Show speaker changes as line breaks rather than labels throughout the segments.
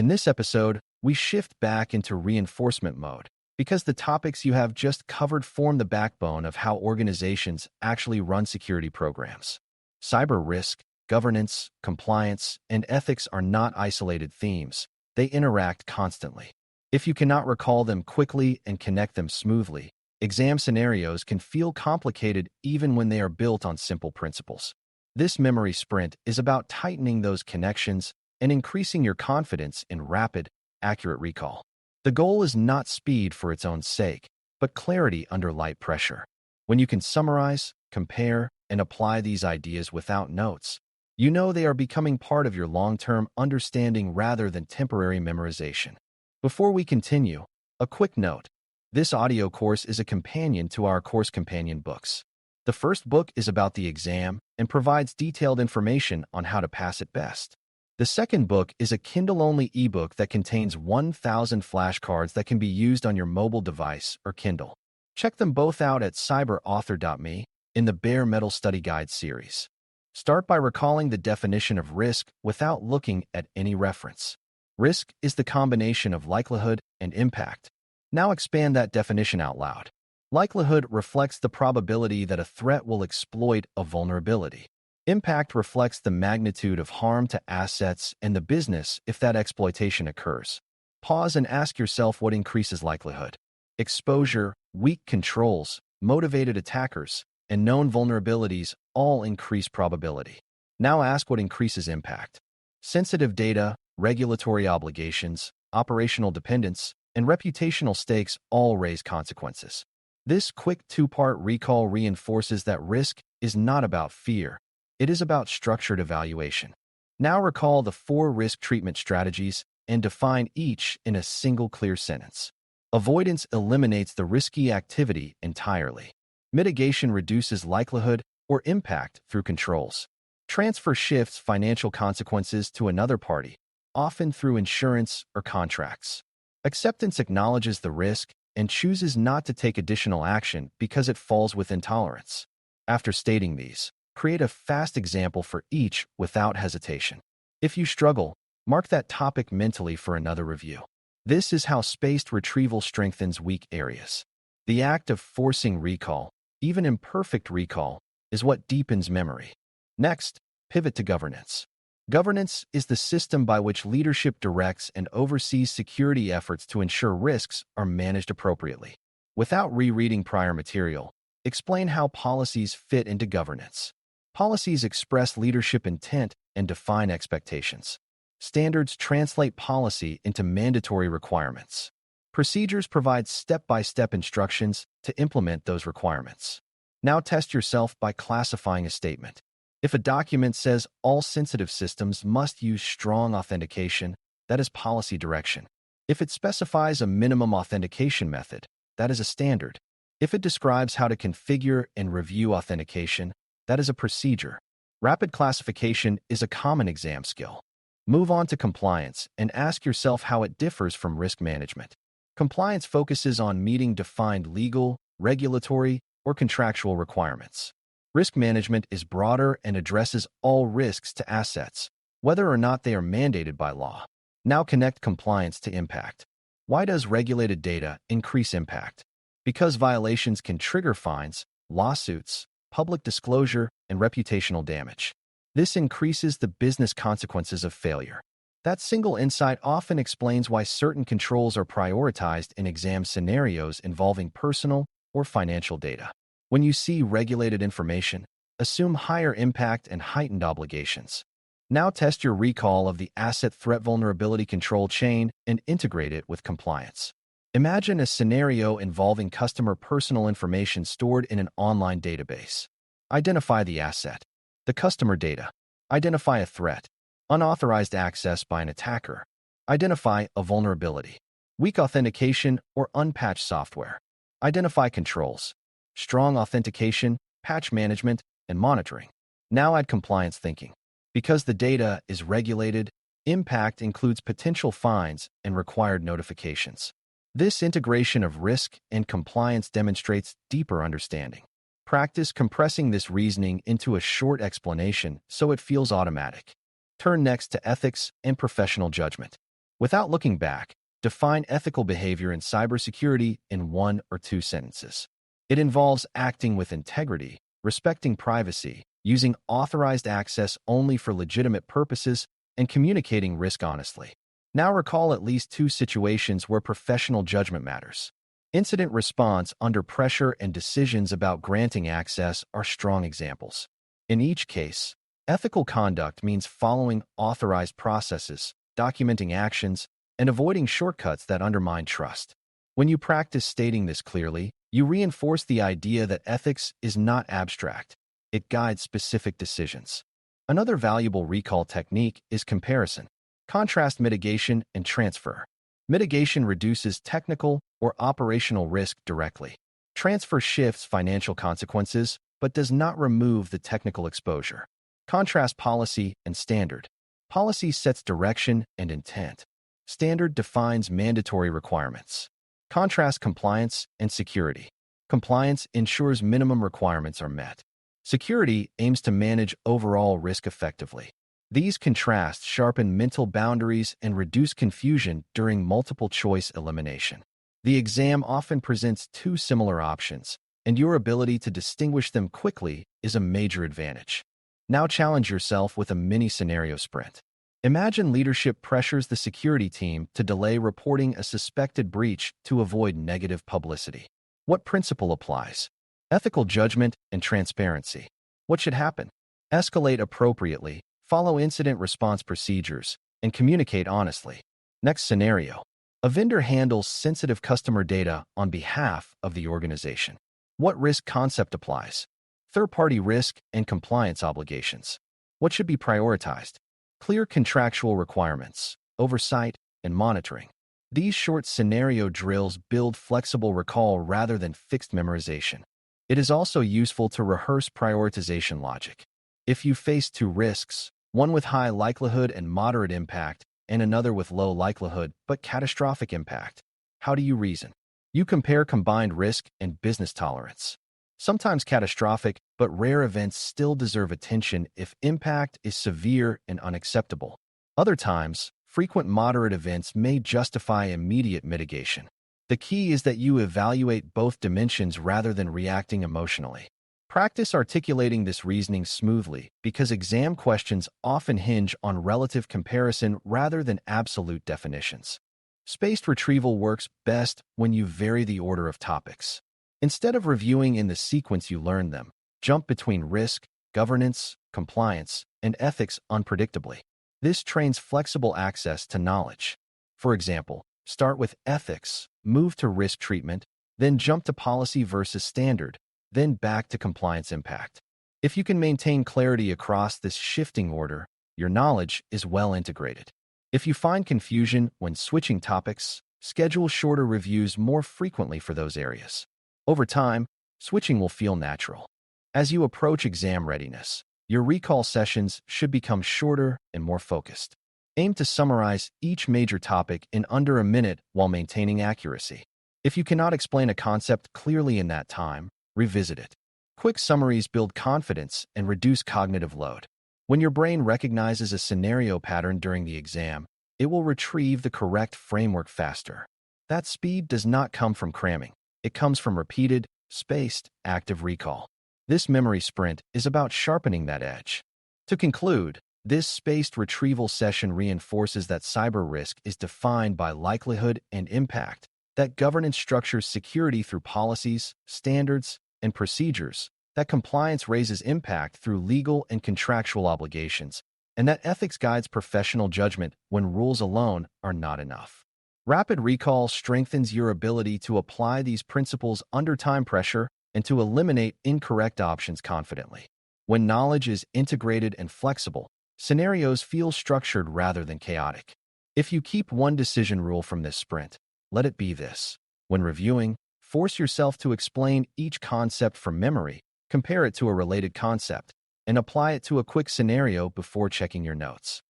In this episode, we shift back into reinforcement mode because the topics you have just covered form the backbone of how organizations actually run security programs. Cyber risk, governance, compliance, and ethics are not isolated themes. They interact constantly. If you cannot recall them quickly and connect them smoothly, exam scenarios can feel complicated even when they are built on simple principles. This memory sprint is about tightening those connections and increasing your confidence in rapid, accurate recall. The goal is not speed for its own sake, but clarity under light pressure. When you can summarize, compare, and apply these ideas without notes, you know they are becoming part of your long-term understanding rather than temporary memorization. Before we continue, a quick note. This audio course is a companion to our course companion books. The first book is about the exam and provides detailed information on how to pass it best. The second book is a Kindle-only ebook that contains 1,000 flashcards that can be used on your mobile device or Kindle. Check them both out at cyber.author.me in the Bare Metal Study Guide series. Start by recalling the definition of risk without looking at any reference. Risk is the combination of likelihood and impact. Now expand that definition out loud. Likelihood reflects the probability that a threat will exploit a vulnerability. Impact reflects the magnitude of harm to assets and the business if that exploitation occurs. Pause and ask yourself what increases likelihood. Exposure, weak controls, motivated attackers, and known vulnerabilities all increase probability. Now ask what increases impact. Sensitive data, regulatory obligations, operational dependence, and reputational stakes all raise consequences. This quick two-part recall reinforces that risk is not about fear. It is about structured evaluation. Now recall the 4 risk treatment strategies and define each in a single clear sentence. Avoidance eliminates the risky activity entirely. Mitigation reduces likelihood or impact through controls. Transfer shifts financial consequences to another party, often through insurance or contracts. Acceptance acknowledges the risk and chooses not to take additional action because it falls within tolerance. After stating these, create a fast example for each without hesitation. If you struggle, mark that topic mentally for another review. This is how spaced retrieval strengthens weak areas. The act of forcing recall, even imperfect recall, is what deepens memory. Next, pivot to governance. Governance is the system by which leadership directs and oversees security efforts to ensure risks are managed appropriately. Without rereading prior material, explain how policies fit into governance. Policies express leadership intent and define expectations. Standards translate policy into mandatory requirements. Procedures provide step-by-step instructions to implement those requirements. Now test yourself by classifying a statement. If a document says all sensitive systems must use strong authentication, that is policy direction. If it specifies a minimum authentication method, that is a standard. If it describes how to configure and review authentication, that is a procedure. Rapid classification is a common exam skill. Move on to compliance and ask yourself how it differs from risk management. Compliance focuses on meeting defined legal, regulatory, or contractual requirements. Risk management is broader and addresses all risks to assets, whether or not they are mandated by law. Now connect compliance to impact. Why does regulated data increase impact? Because violations can trigger fines, lawsuits, public disclosure, and reputational damage. This increases the business consequences of failure. That single insight often explains why certain controls are prioritized in exam scenarios involving personal or financial data. When you see regulated information, assume higher impact and heightened obligations. Now test your recall of the asset threat vulnerability control chain and integrate it with compliance. Imagine a scenario involving customer personal information stored in an online database. Identify the asset, the customer data. Identify a threat, unauthorized access by an attacker. Identify a vulnerability, weak authentication or unpatched software. Identify controls, strong authentication, patch management, and monitoring. Now add compliance thinking. Because the data is regulated, impact includes potential fines and required notifications. This integration of risk and compliance demonstrates deeper understanding. Practice compressing this reasoning into a short explanation so it feels automatic. Turn next to ethics and professional judgment. Without looking back, define ethical behavior in cybersecurity in 1 or 2 sentences. It involves acting with integrity, respecting privacy, using authorized access only for legitimate purposes, and communicating risk honestly. Now recall at least 2 situations where professional judgment matters. Incident response under pressure and decisions about granting access are strong examples. In each case, ethical conduct means following authorized processes, documenting actions, and avoiding shortcuts that undermine trust. When you practice stating this clearly, you reinforce the idea that ethics is not abstract. It guides specific decisions. Another valuable recall technique is comparison, contrast mitigation, and transfer. Mitigation reduces technical or operational risk directly. Transfer shifts financial consequences, but does not remove the technical exposure. Contrast policy and standard. Policy sets direction and intent. Standard defines mandatory requirements. Contrast compliance and security. Compliance ensures minimum requirements are met. Security aims to manage overall risk effectively. These contrasts sharpen mental boundaries and reduce confusion during multiple-choice elimination. The exam often presents 2 similar options, and your ability to distinguish them quickly is a major advantage. Now challenge yourself with a mini-scenario sprint. Imagine leadership pressures the security team to delay reporting a suspected breach to avoid negative publicity. What principle applies? Ethical judgment and transparency. What should happen? Escalate appropriately, follow incident response procedures, and communicate honestly. Next scenario. A vendor handles sensitive customer data on behalf of the organization. What risk concept applies? Third-party risk and compliance obligations. What should be prioritized? Clear contractual requirements, oversight, and monitoring. These short scenario drills build flexible recall rather than fixed memorization. It is also useful to rehearse prioritization logic. If you face 2 risks, one with high likelihood and moderate impact, and another with low likelihood but catastrophic impact, how do you reason? You compare combined risk and business tolerance. Sometimes catastrophic but rare events still deserve attention if impact is severe and unacceptable. Other times, frequent moderate events may justify immediate mitigation. The key is that you evaluate both dimensions rather than reacting emotionally. Practice articulating this reasoning smoothly because exam questions often hinge on relative comparison rather than absolute definitions. Spaced retrieval works best when you vary the order of topics. Instead of reviewing in the sequence you learned them, jump between risk, governance, compliance, and ethics unpredictably. This trains flexible access to knowledge. For example, start with ethics, move to risk treatment, then jump to policy versus standard, then back to compliance impact. If you can maintain clarity across this shifting order, your knowledge is well integrated. If you find confusion when switching topics, schedule shorter reviews more frequently for those areas. Over time, switching will feel natural. As you approach exam readiness, your recall sessions should become shorter and more focused. Aim to summarize each major topic in under a minute while maintaining accuracy. If you cannot explain a concept clearly in that time, revisit it. Quick summaries build confidence and reduce cognitive load. When your brain recognizes a scenario pattern during the exam, it will retrieve the correct framework faster. That speed does not come from cramming. It comes from repeated, spaced, active recall. This memory sprint is about sharpening that edge. To conclude, this spaced retrieval session reinforces that cyber risk is defined by likelihood and impact, that governance structures security through policies, standards, and procedures, that compliance raises impact through legal and contractual obligations, and that ethics guides professional judgment when rules alone are not enough. Rapid recall strengthens your ability to apply these principles under time pressure and to eliminate incorrect options confidently. When knowledge is integrated and flexible, scenarios feel structured rather than chaotic. If you keep one decision rule from this sprint, let it be this. When reviewing, force yourself to explain each concept from memory, compare it to a related concept, and apply it to a quick scenario before checking your notes.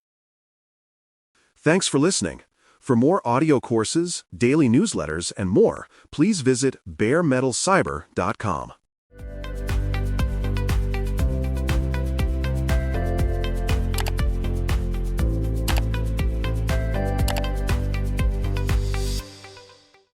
Thanks for listening. For more audio courses, daily newsletters, and more, please visit baremetalcyber.com.